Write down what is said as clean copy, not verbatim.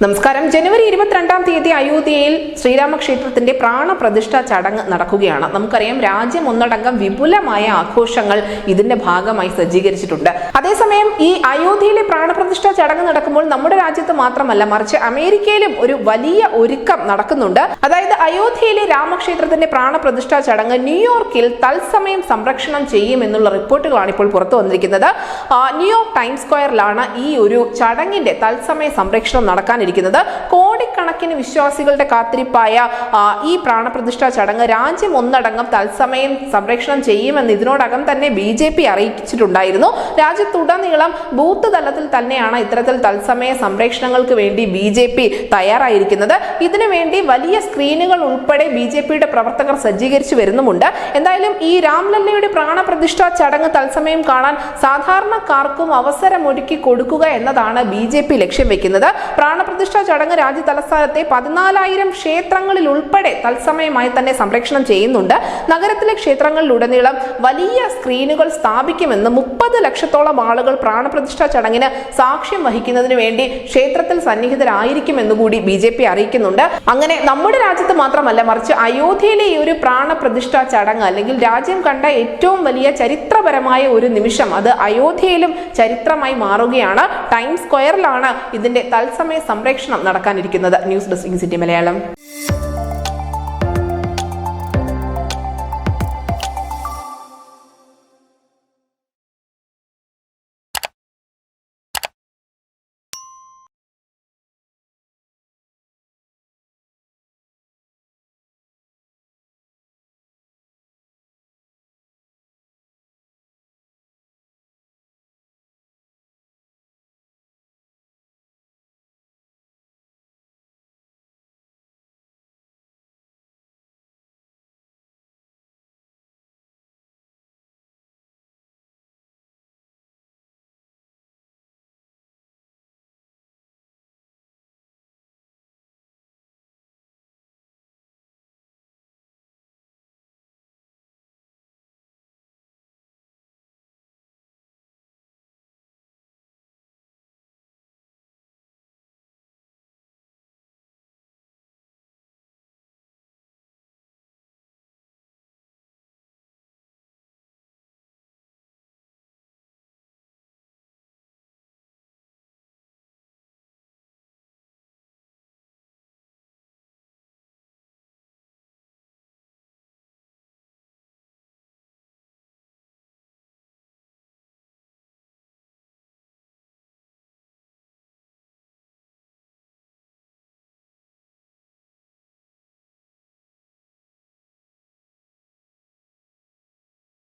നമസ്കാരം. ജനുവരി 22-ാം തീയതി അയോധ്യയിൽ ശ്രീരാമക്ഷേത്രത്തിന്റെ പ്രാണപ്രതിഷ്ഠാ ചടങ്ങ് നടക്കുകയാണ്. നമുക്കറിയാം, രാജ്യം ഒന്നടങ്കം വിപുലമായ ആഘോഷങ്ങൾ ഇതിന്റെ ഭാഗമായി സജ്ജീകരിച്ചിട്ടുണ്ട്. അതേസമയം ഈ അയോധ്യയിലെ പ്രാണപ്രതിഷ്ഠാ ചടങ്ങ് നടക്കുമ്പോൾ നമ്മുടെ രാജ്യത്ത് മാത്രമല്ല, മറിച്ച് അമേരിക്കയിലും ഒരു വലിയ ഒരുക്കം നടക്കുന്നുണ്ട്. അതായത് അയോധ്യയിലെ രാമക്ഷേത്രത്തിന്റെ പ്രാണപ്രതിഷ്ഠാ ചടങ്ങ് ന്യൂയോർക്കിൽ തത്സമയം സംപ്രേഷണം ചെയ്യുമെന്നുള്ള റിപ്പോർട്ടുകളാണ് ഇപ്പോൾ പുറത്തു വന്നിരിക്കുന്നത്. ന്യൂയോർക്ക് ടൈംസ് സ്ക്വയറിലാണ് ഈ ഒരു ചടങ്ങിന്റെ തത്സമയ സംപ്രേഷണം നടക്കാനിരിക്കുന്നത്. കോടിക്കണക്കിന് വിശ്വാസികളുടെ കാത്തിരിപ്പായ ഈ പ്രാണപ്രതിഷ്ഠാ ചടങ്ങ് രാജ്യം ഒന്നടങ്കം തത്സമയം സംപ്രേഷണം ചെയ്യുമെന്ന് ഇതിനോടകം തന്നെ BJP അറിയിച്ചിട്ടുണ്ടായിരുന്നു. രാജ്യത്തുടനീളം ബൂത്ത് തലത്തിൽ തന്നെയാണ് ഇത്തരത്തിൽ തത്സമയ സംപ്രേഷണങ്ങൾക്ക് വേണ്ടി BJP തയ്യാറായിരിക്കുന്നത്. ഇതിനുവേണ്ടി വലിയ സ്ക്രീനുകൾ ഉൾപ്പെടെ BJPയുടെ പ്രവർത്തകർ സജ്ജീകരിച്ചു വരുന്നുമുണ്ട്. എന്തായാലും ഈ രാംലല്ലയുടെ പ്രാണപ്രതിഷ്ഠാ ചടങ്ങ് തത്സമയം കാണാൻ സാധാരണക്കാർക്കും അവസരമൊരുക്കി കൊടുക്കുക എന്നതാണ് BJP ലക്ഷ്യം വെക്കുന്നത്. പ്രാണപ്രതിഷ്ഠാ ചടങ്ങ് രാജ്യ തലസ്ഥാനത്തെ 14,000 ക്ഷേത്രങ്ങളിൽ ഉൾപ്പെടെ തത്സമയമായി തന്നെ സംപ്രേഷണം ചെയ്യുന്നുണ്ട്. നഗരത്തിലെ ക്ഷേത്രങ്ങളിലുടനീളം വലിയ സ്ക്രീനുകൾ സ്ഥാപിക്കുമെന്ന് 30 ലക്ഷത്തോളം ആളുകൾ പ്രാണപ്രതിഷ്ഠാ ചടങ്ങിന് സാക്ഷ്യം വഹിക്കുന്നതിന് വേണ്ടി ക്ഷേത്രത്തിൽ സന്നിഹിതരായിരിക്കുമെന്ന് കൂടി BJP അറിയിക്കുന്നുണ്ട്. അങ്ങനെ നമ്മുടെ രാജ്യത്ത് മാത്രമല്ല, മറിച്ച് അയോധ്യയിലെ ഈ ഒരു പ്രാണപ്രതിഷ്ഠാ ചടങ്ങ് അല്ലെങ്കിൽ രാജ്യം കണ്ട ഏറ്റവും വലിയ ചരിത്രപരമായ ഒരു നിമിഷം അത് അയോധ്യയിലും ചരിത്രമായി മാറുകയാണ്. ടൈംസ് സ്ക്വയറിലാണ് ഇതിന്റെ തത്സമയ സംപ്രേഷണം നടക്കാനിരിക്കുന്നത്. News desk INCity Malayalam.